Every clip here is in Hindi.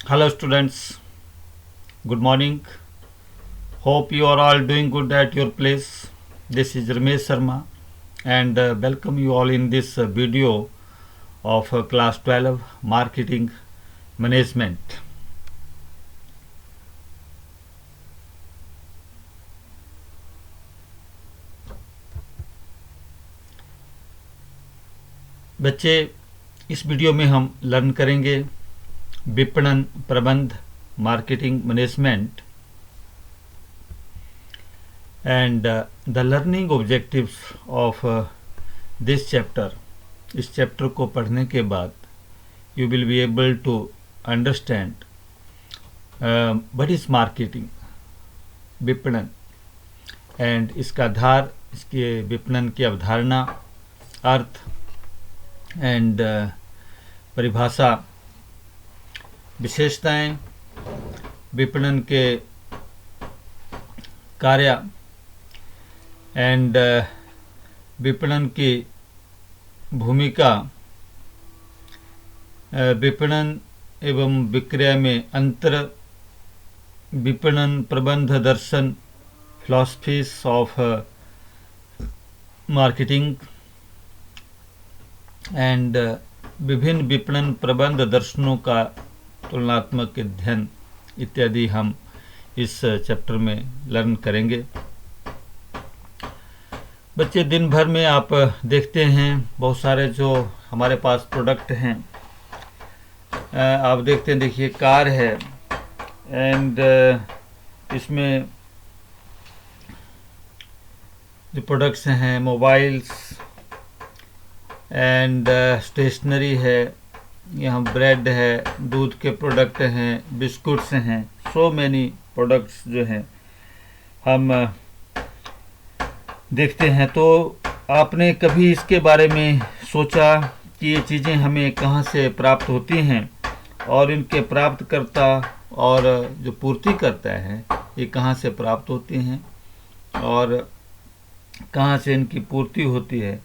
Hello students, good morning. Hope you are all doing good at your place. This is Ramesh Sharma and welcome you all in this video of class 12 marketing management. बच्चे, इस वीडियो में हम लर्न करेंगे विपणन प्रबंध marketing management and the learning objectives of this chapter. इस चैप्टर को पढ़ने के बाद you will be able to understand what is marketing, विपणन, and इसका आधार, इसके विपणन की अवधारणा, अर्थ एंड परिभाषा, विशेषताएं, विपणन के कार्य एंड विपणन की भूमिका, विपणन एवं विक्रय में अंतर, विपणन प्रबंध दर्शन, फिलॉसफीज ऑफ मार्केटिंग एंड विभिन्न विपणन प्रबंध दर्शनों का तुलनात्मक अध्ययन इत्यादि हम इस चैप्टर में लर्न करेंगे। बच्चे, दिन भर में आप देखते हैं बहुत सारे जो हमारे पास प्रोडक्ट हैं, आप देखते हैं, देखिए कार है एंड इसमें जो प्रोडक्ट्स हैं मोबाइल्स एंड स्टेशनरी है, यहाँ ब्रेड है, दूध के प्रोडक्ट हैं, बिस्कुट्स हैं, सो मैनी प्रोडक्ट्स जो हैं हम देखते हैं। तो आपने कभी इसके बारे में सोचा कि ये चीज़ें हमें कहाँ से प्राप्त होती हैं और इनके प्राप्तकर्ता और जो पूर्ति करता है ये कहाँ से प्राप्त होती हैं और कहाँ से इनकी पूर्ति होती है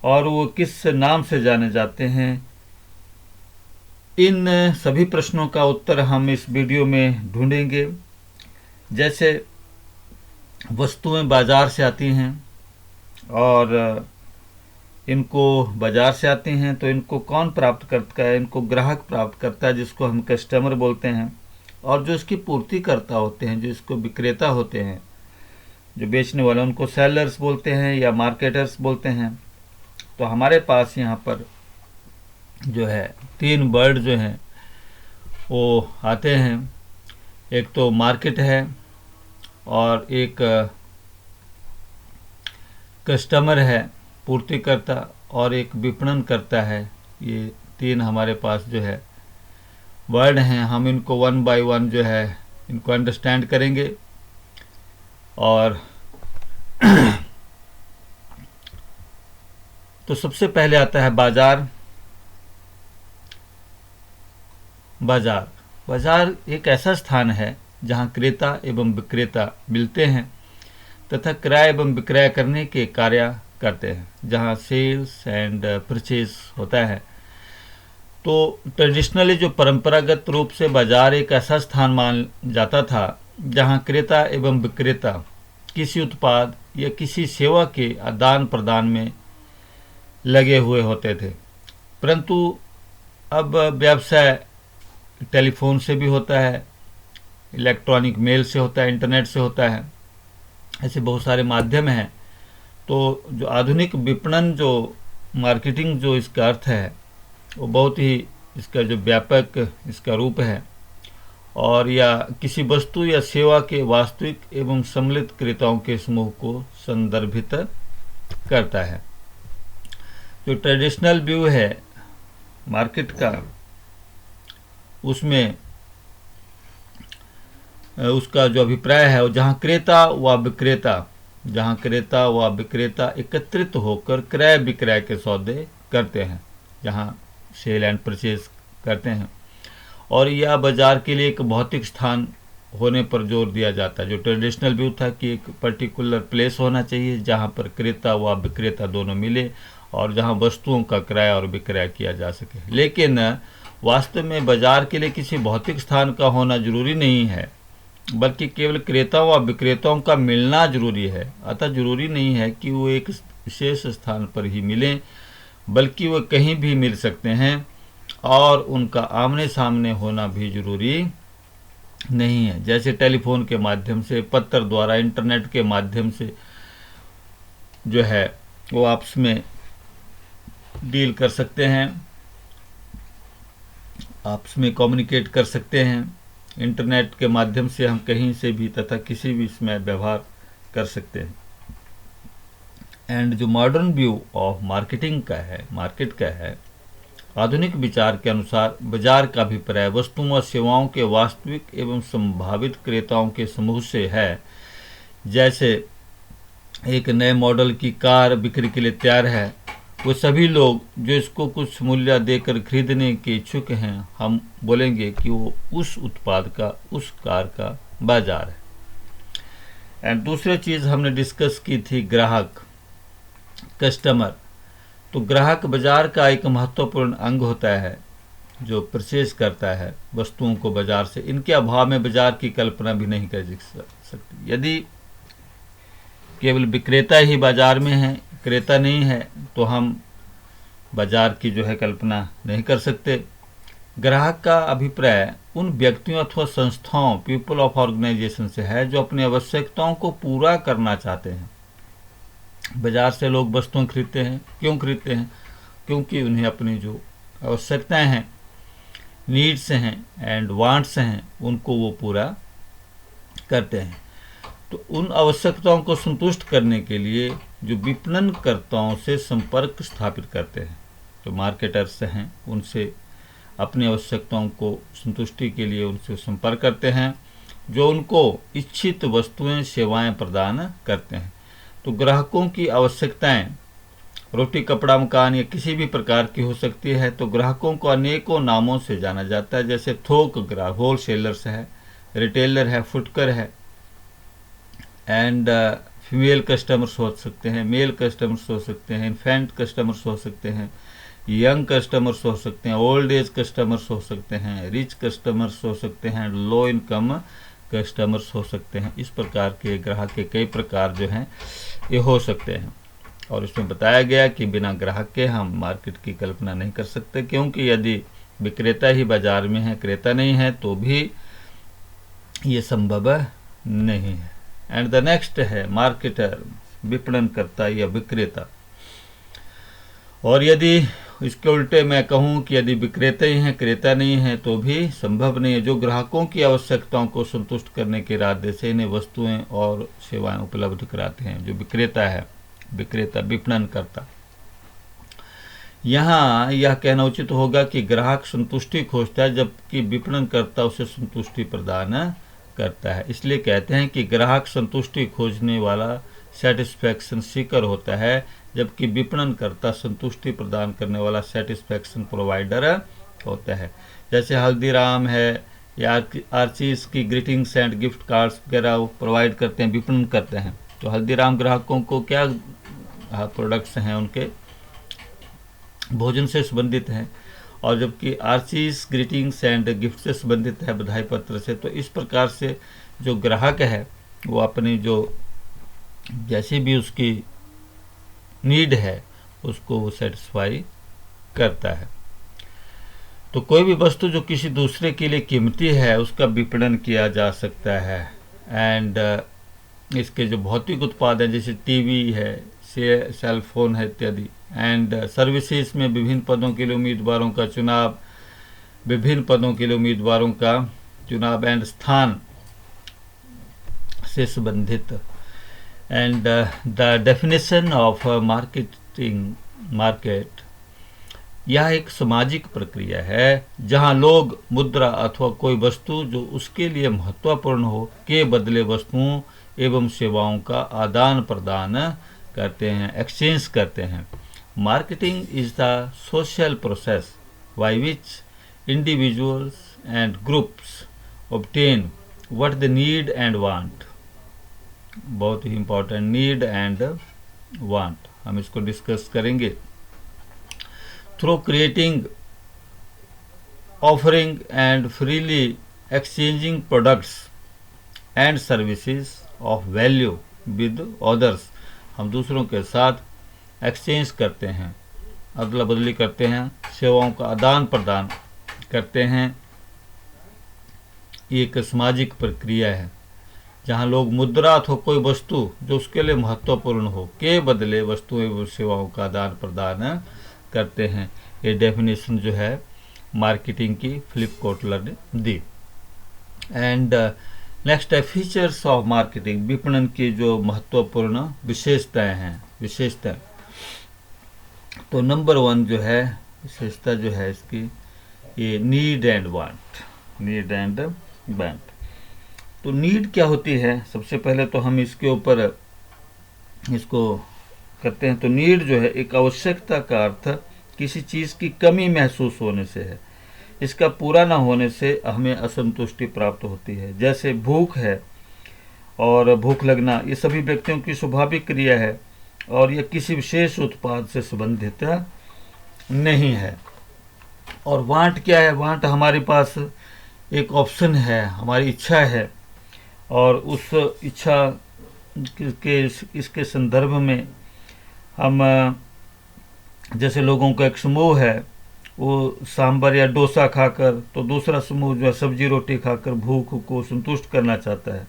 और वो किस नाम से जाने जाते हैं? इन सभी प्रश्नों का उत्तर हम इस वीडियो में ढूंढेंगे। जैसे वस्तुएं बाजार से आती हैं और इनको बाजार से आती हैं तो इनको कौन प्राप्त करता है? इनको ग्राहक प्राप्त करता है, जिसको हम कस्टमर बोलते हैं, और जो इसकी पूर्ति करता होते हैं, जो इसको विक्रेता होते हैं, जो बेचने वाले, उनको सेलर्स बोलते हैं या मार्केटर्स बोलते हैं। तो हमारे पास यहाँ पर जो है तीन वर्ड जो हैं वो आते हैं। एक तो मार्केट है और एक कस्टमर है, पूर्तिकर्ता, और एक विपणन करता है। ये तीन हमारे पास जो है वर्ड हैं। हम इनको वन बाय वन जो है इनको अंडरस्टैंड करेंगे। और तो सबसे पहले आता है बाजार। बाजार एक ऐसा स्थान है जहां क्रेता एवं विक्रेता मिलते हैं तथा क्रय एवं विक्रय करने के कार्य करते हैं, जहां सेल्स एंड परचेज होता है। तो ट्रेडिशनली जो परंपरागत रूप से बाजार एक ऐसा स्थान मान जाता था जहां क्रेता एवं विक्रेता किसी उत्पाद या किसी सेवा के आदान प्रदान में लगे हुए होते थे। परंतु अब व्यवसाय टेलीफोन से भी होता है, इलेक्ट्रॉनिक मेल से होता है, इंटरनेट से होता है, ऐसे बहुत सारे माध्यम हैं। तो जो आधुनिक विपणन, जो मार्केटिंग, जो इसका अर्थ है वो बहुत ही इसका जो व्यापक इसका रूप है, और या किसी वस्तु या सेवा के वास्तविक एवं सम्मिलित क्रेताओं के समूह को संदर्भित करता है। जो ट्रेडिशनल व्यू है मार्केट का, उसमें उसका जो अभिप्राय है वो जहाँ क्रेता व विक्रेता एकत्रित होकर क्रय विक्रय के सौदे करते हैं, जहाँ सेल एंड परचेज करते हैं, और यह बाजार के लिए एक भौतिक स्थान होने पर जोर दिया जाता है। जो ट्रेडिशनल व्यू था कि एक पर्टिकुलर प्लेस होना चाहिए जहाँ पर क्रेता व विक्रेता दोनों मिले और जहाँ वस्तुओं का क्रय और विक्रय किया जा सके। लेकिन वास्तव में बाजार के लिए किसी भौतिक स्थान का होना जरूरी नहीं है, बल्कि केवल क्रेताओं व विक्रेताओं का मिलना जरूरी है। अतः जरूरी नहीं है कि वो एक विशेष स्थान पर ही मिलें, बल्कि वो कहीं भी मिल सकते हैं, और उनका आमने सामने होना भी जरूरी नहीं है। जैसे टेलीफोन के माध्यम से, पत्र द्वारा, इंटरनेट के माध्यम से जो है वो आपस में डील कर सकते हैं, आपस में कम्युनिकेट कर सकते हैं। इंटरनेट के माध्यम से हम कहीं से भी तथा किसी भी इसमें व्यवहार कर सकते हैं। एंड जो मॉडर्न व्यू ऑफ मार्केटिंग का है, मार्केट का है, आधुनिक विचार के अनुसार बाजार का अभिप्राय वस्तुओं और सेवाओं के वास्तविक एवं संभावित क्रेताओं के समूह से है। जैसे एक नए मॉडल की कार बिक्री के लिए तैयार है, वो सभी लोग जो इसको कुछ मूल्य देकर खरीदने के इच्छुक हैं, हम बोलेंगे कि वो उस उत्पाद का, उस कार का बाजार है। एंड दूसरी चीज़ हमने डिस्कस की थी ग्राहक, कस्टमर। तो ग्राहक बाजार का एक महत्वपूर्ण अंग होता है जो परचेज करता है वस्तुओं को बाजार से। इनके अभाव में बाजार की कल्पना भी नहीं कर सकती। यदि केवल विक्रेता ही बाजार में है, क्रेता नहीं है, तो हम बाजार की जो है कल्पना नहीं कर सकते। ग्राहक का अभिप्राय उन व्यक्तियों अथवा संस्थाओं, पीपल ऑफ ऑर्गेनाइजेशन से है जो अपनी आवश्यकताओं को पूरा करना चाहते हैं। बाजार से लोग वस्तुएं खरीदते हैं। क्यों खरीदते हैं? क्योंकि उन्हें अपनी जो आवश्यकताएं हैं, नीड्स हैं एंड वांट्स हैं, उनको वो पूरा करते हैं। तो उन आवश्यकताओं को संतुष्ट करने के लिए जो विपणनकर्ताओं से संपर्क स्थापित करते हैं, जो मार्केटर्स हैं, उनसे अपनी आवश्यकताओं को संतुष्टि के लिए उनसे संपर्क करते हैं, जो उनको इच्छित वस्तुएं, सेवाएं प्रदान करते हैं। तो ग्राहकों की आवश्यकताएं रोटी, कपड़ा, मकान या किसी भी प्रकार की हो सकती है। तो ग्राहकों को अनेकों नामों से जाना जाता है, जैसे थोक ग्राहक, होलसेलर्स है, रिटेलर है, फुटकर है, एंड फीमेल कस्टमर्स हो सकते हैं, मेल कस्टमर्स हो सकते हैं, इन्फेंट कस्टमर्स हो सकते हैं, यंग कस्टमर्स हो सकते हैं, ओल्ड एज कस्टमर्स हो सकते हैं, रिच कस्टमर्स हो सकते हैं, लो इनकम कस्टमर्स हो सकते हैं। इस प्रकार के ग्राहक के कई प्रकार जो हैं ये हो सकते हैं। और इसमें बताया गया कि बिना ग्राहक के हम मार्केट की कल्पना नहीं कर सकते, क्योंकि यदि विक्रेता ही बाजार में है, क्रेता नहीं है, तो भी ये संभव नहीं है। एंड द नेक्स्ट है मार्केटर, विपणनकर्ता या विक्रेता। और यदि इसके उल्टे मैं कहूं कि यदि विक्रेता ही हैं, क्रेता नहीं है, तो भी संभव नहीं है। जो ग्राहकों की आवश्यकताओं को संतुष्ट करने के इरादे से इन्हें वस्तुएं और सेवाएं उपलब्ध कराते हैं, जो विक्रेता है, विक्रेता, विपणनकर्ता। यहाँ यह कहना उचित होगा कि ग्राहक संतुष्टि खोजता है, जबकि विपणनकर्ता उसे संतुष्टि प्रदान करता है। इसलिए कहते हैं कि ग्राहक संतुष्टि खोजने वाला, सेटिस्फैक्शन सीकर होता है, जबकि विपणनकर्ता संतुष्टि प्रदान करने वाला, सेटिस्फैक्शन प्रोवाइडर होता है। जैसे हल्दीराम है या आर्चीज की ग्रीटिंग्स एंड गिफ्ट कार्ड्स वगैरह वो प्रोवाइड करते हैं, विपणन करते हैं। तो हल्दीराम ग्राहकों को क्या प्रोडक्ट्स हैं उनके भोजन से संबंधित हैं, और जबकि आर्चीज ग्रीटिंग्स एंड गिफ्ट से संबंधित है, बधाई पत्र से। तो इस प्रकार से जो ग्राहक है वो अपनी जो जैसी भी उसकी नीड है उसको वो सेटिस्फाई करता है। तो कोई भी वस्तु जो किसी दूसरे के लिए कीमती है उसका विपणन किया जा सकता है। एंड इसके जो भौतिक उत्पाद हैं जैसे टीवी है, सेल फोन है इत्यादि। एंड सर्विसेज में विभिन्न पदों के लिए उम्मीदवारों का चुनाव, विभिन्न पदों के लिए उम्मीदवारों का चुनाव एंड स्थान से संबंधित। And the definition of market, यह एक सामाजिक प्रक्रिया है जहां लोग मुद्रा अथवा कोई वस्तु जो उसके लिए महत्वपूर्ण हो के बदले वस्तुओं एवं सेवाओं का आदान प्रदान करते हैं, एक्सचेंज करते हैं। Marketing is the social process by which individuals and groups obtain what they need and want. बहुत ही इंपॉर्टेंट, नीड एंड वांट, हम इसको डिस्कस करेंगे। Through creating offering and freely exchanging products and services of value with others। हम दूसरों के साथ एक्सचेंज करते हैं, अदला बदली करते हैं, सेवाओं का आदान प्रदान करते हैं। ये एक सामाजिक प्रक्रिया है जहाँ लोग मुद्रा अथवा कोई वस्तु जो उसके लिए महत्वपूर्ण हो के बदले वस्तुएं एवं सेवाओं का आदान प्रदान करते हैं। ये डेफिनेशन जो है मार्केटिंग की फिलिप कोटलर ने दी। एंड नेक्स्ट है फीचर्स ऑफ मार्केटिंग, विपणन की जो महत्वपूर्ण विशेषताएं हैं। तो नंबर 1 जो है विशेषता जो है इसकी, ये नीड एंड वांट। तो नीड क्या होती है, सबसे पहले तो हम इसके ऊपर इसको करते हैं। तो नीड जो है एक आवश्यकता का अर्थ किसी चीज़ की कमी महसूस होने से है, इसका पूरा ना होने से हमें असंतुष्टि प्राप्त होती है। जैसे भूख है और भूख लगना, ये सभी व्यक्तियों की स्वाभाविक क्रिया है और यह किसी विशेष उत्पाद से संबंधित नहीं है। और वांट क्या है, वांट हमारे पास एक ऑप्शन है, हमारी इच्छा है और उस इच्छा के इसके संदर्भ में हम, जैसे लोगों का एक समूह है वो सांभर या डोसा खाकर, तो दूसरा समूह जो है सब्जी रोटी खाकर भूख को संतुष्ट करना चाहता है।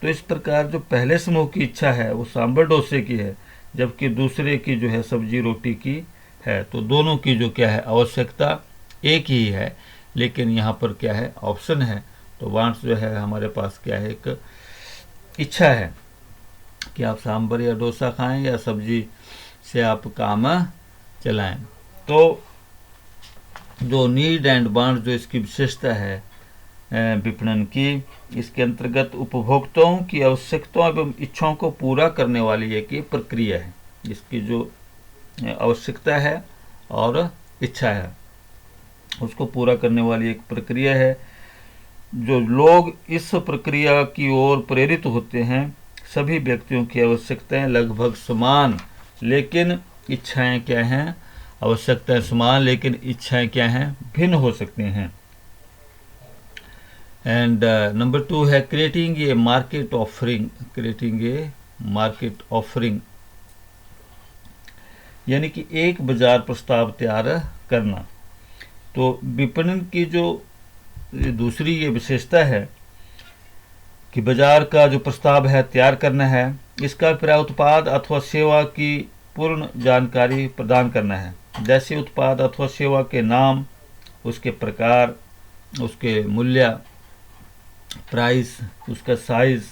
तो इस प्रकार जो पहले समूह की इच्छा है वो सांभर डोसे की है, जबकि दूसरे की जो है सब्जी रोटी की है। तो दोनों की जो क्या है आवश्यकता एक ही है, लेकिन यहाँ पर क्या है ऑप्शन है। तो वांट्स जो है हमारे पास क्या है, एक इच्छा है कि आप सांभर या डोसा खाएं या सब्जी से आप काम चलाएं। तो जो नीड एंड वांट जो इसकी विशेषता है विपणन की, इसके अंतर्गत उपभोक्ताओं की आवश्यकताओं एवं इच्छाओं को पूरा करने वाली एक ये प्रक्रिया है। इसकी जो आवश्यकता है और इच्छा है उसको पूरा करने वाली एक प्रक्रिया है। जो लोग इस प्रक्रिया की ओर प्रेरित होते हैं, सभी व्यक्तियों की आवश्यकताएं लगभग समान लेकिन इच्छाएं क्या हैं, आवश्यकताएं समान लेकिन इच्छाएं क्या हैं, भिन्न हो सकती हैं। एंड नंबर 2 है क्रिएटिंग ए मार्केट ऑफरिंग, यानी कि एक बाजार प्रस्ताव तैयार करना। तो विपणन की जो दूसरी ये विशेषता है कि बाजार का जो प्रस्ताव है तैयार करना है, इसका अभिप्राय उत्पाद अथवा सेवा की पूर्ण जानकारी प्रदान करना है। जैसे उत्पाद अथवा सेवा के नाम, उसके प्रकार, उसके मूल्य, प्राइस, उसका साइज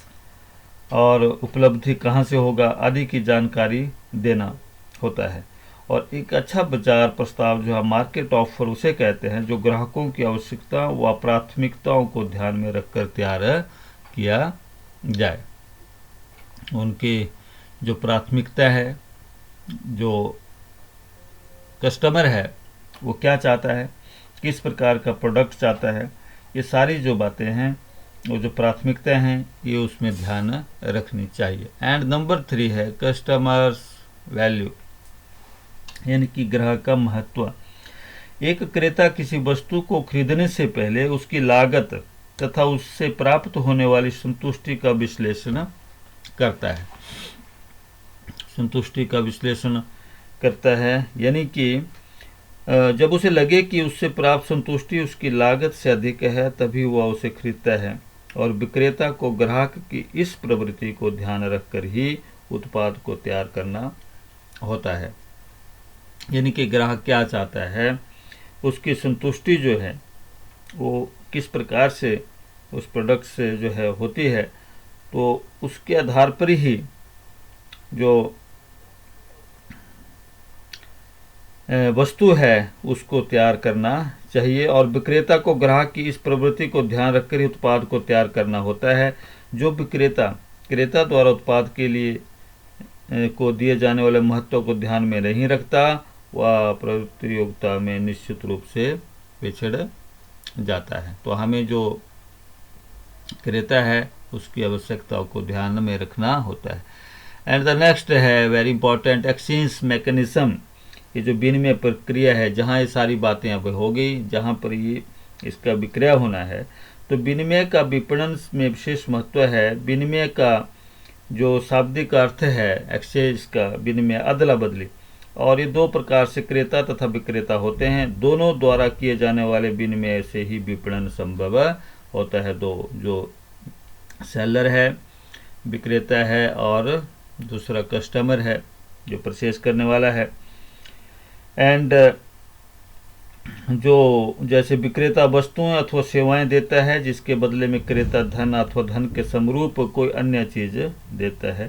और उपलब्धि कहाँ से होगा आदि की जानकारी देना होता है। और एक अच्छा बाजार प्रस्ताव जो है मार्केट ऑफर उसे कहते हैं जो ग्राहकों की आवश्यकता व प्राथमिकताओं को ध्यान में रखकर तैयार किया जाए। उनकी जो प्राथमिकता है, जो कस्टमर है वो क्या चाहता है, किस प्रकार का प्रोडक्ट चाहता है, ये सारी जो बातें हैं वो जो प्राथमिकता हैं ये उसमें ध्यान रखनी चाहिए। एंड नंबर 3 है कस्टमर्स वैल्यू, यानी कि ग्राहक का महत्व। एक क्रेता किसी वस्तु को खरीदने से पहले उसकी लागत तथा उससे प्राप्त होने वाली संतुष्टि का विश्लेषण करता है। यानी कि जब उसे लगे कि उससे प्राप्त संतुष्टि उसकी लागत से अधिक है तभी वह उसे खरीदता है। और विक्रेता को ग्राहक की इस प्रवृत्ति को ध्यान रखकर ही उत्पाद को तैयार करना होता है। यानी कि ग्राहक क्या चाहता है, उसकी संतुष्टि जो है वो किस प्रकार से उस प्रोडक्ट से जो है होती है, तो उसके आधार पर ही जो वस्तु है उसको तैयार करना चाहिए। और विक्रेता को ग्राहक की इस प्रवृत्ति को ध्यान रखकर ही उत्पाद को तैयार करना होता है। जो क्रेता द्वारा उत्पाद के लिए को दिए जाने वाले महत्व को ध्यान में नहीं रखता, वह प्रतियोगिता में निश्चित रूप से पिछड़ जाता है। तो हमें जो क्रेता है उसकी आवश्यकताओं को ध्यान में रखना होता है। एंड द नेक्स्ट है वेरी इंपॉर्टेंट एक्सचेंज मैकेनिज्म, ये जो विनिमय प्रक्रिया है, जहाँ ये सारी बातें अब हो गई, जहाँ पर ये इसका विक्रय होना है, तो विनिमय का विपणन में विशेष महत्व है। विनिमय का जो शाब्दिक अर्थ है एक्सचेंज का, विनिमय अदला बदली, और ये दो प्रकार से क्रेता तथा विक्रेता होते हैं। दोनों द्वारा किए जाने वाले विनिमय से ही विपणन संभव होता है। दो जो सेलर है, विक्रेता है, और दूसरा कस्टमर है जो परचेज करने वाला है। एंड जो जैसे विक्रेता वस्तुएं अथवा सेवाएं देता है, जिसके बदले में क्रेता धन अथवा धन के समरूप कोई अन्य चीज देता है।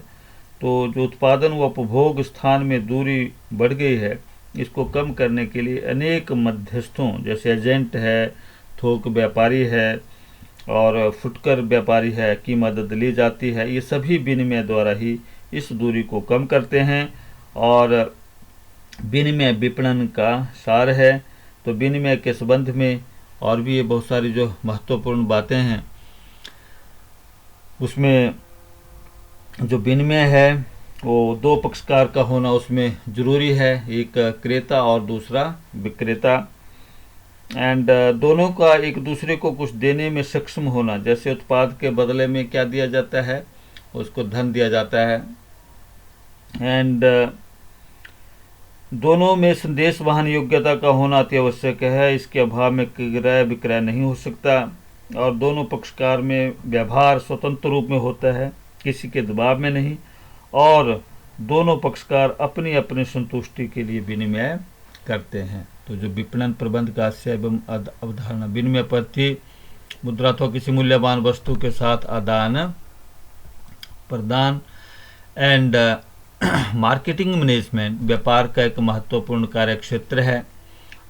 तो जो उत्पादन व उपभोग स्थान में दूरी बढ़ गई है, इसको कम करने के लिए अनेक मध्यस्थों जैसे एजेंट है, थोक व्यापारी है और फुटकर व्यापारी है की मदद ली जाती है। ये सभी विनिमय द्वारा ही इस दूरी को कम करते हैं और विनिमय विपणन का सार है। तो विनिमय के संबंध में और भी ये बहुत सारी जो महत्वपूर्ण बातें हैं, उसमें जो विनिमय है वो दो पक्षकार का होना उसमें जरूरी है, एक क्रेता और दूसरा विक्रेता। एंड दोनों का एक दूसरे को कुछ देने में सक्षम होना, जैसे उत्पाद के बदले में क्या दिया जाता है, उसको धन दिया जाता है। एंड दोनों में संदेश वाहन योग्यता का होना अति आवश्यक है। इसके अभाव में क्रय विक्रय नहीं हो सकता। और दोनों पक्षकार में व्यवहार स्वतंत्र रूप में होता है, किसी के दबाव में नहीं, और दोनों पक्षकार अपनी अपनी संतुष्टि के लिए विनिमय करते हैं। तो जो विपणन प्रबंध का आशय एवं अवधारणा, विनिमय प्रति मुद्रा अथवा किसी मूल्यवान वस्तु के साथ आदान प्रदान। एंड मार्केटिंग मैनेजमेंट व्यापार का एक महत्वपूर्ण कार्य क्षेत्र है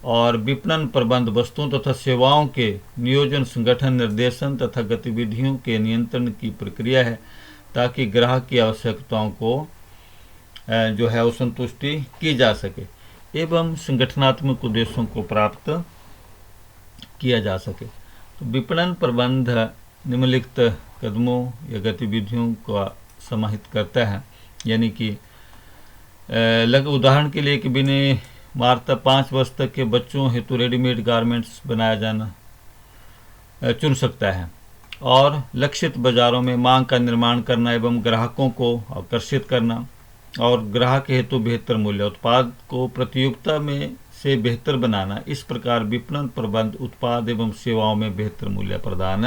और विपणन प्रबंध वस्तुओं तथा सेवाओं के नियोजन, संगठन, निर्देशन तथा गतिविधियों के नियंत्रण की प्रक्रिया है, ताकि ग्राहक की आवश्यकताओं को जो है वो संतुष्टि की जा सके एवं संगठनात्मक उद्देश्यों को प्राप्त किया जा सके। तो विपणन प्रबंध निम्नलिखित कदमों या गतिविधियों का समाहित करता है, यानी कि उदाहरण के लिए कि विनिर्माता 5 वर्ष तक के बच्चों हेतु रेडीमेड गारमेंट्स बनाया जाना चुन सकता है, और लक्षित बाजारों में मांग का निर्माण करना एवं ग्राहकों को आकर्षित करना, और ग्राहक हेतु बेहतर मूल्य, उत्पाद को प्रतियोगिता में से बेहतर बनाना। इस प्रकार विपणन प्रबंध उत्पाद एवं सेवाओं में बेहतर मूल्य प्रदान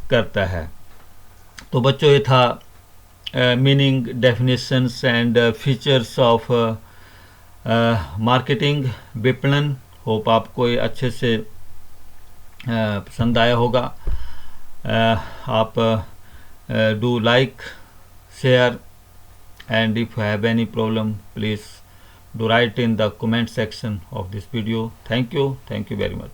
करता है। तो बच्चों, ये था meaning, definitions and features of marketing, विपणन। होप आपको ये अच्छे से पसंद आया होगा। आप do like, share, and if you have any problem, please do write in the comment section of this video. Thank you very much.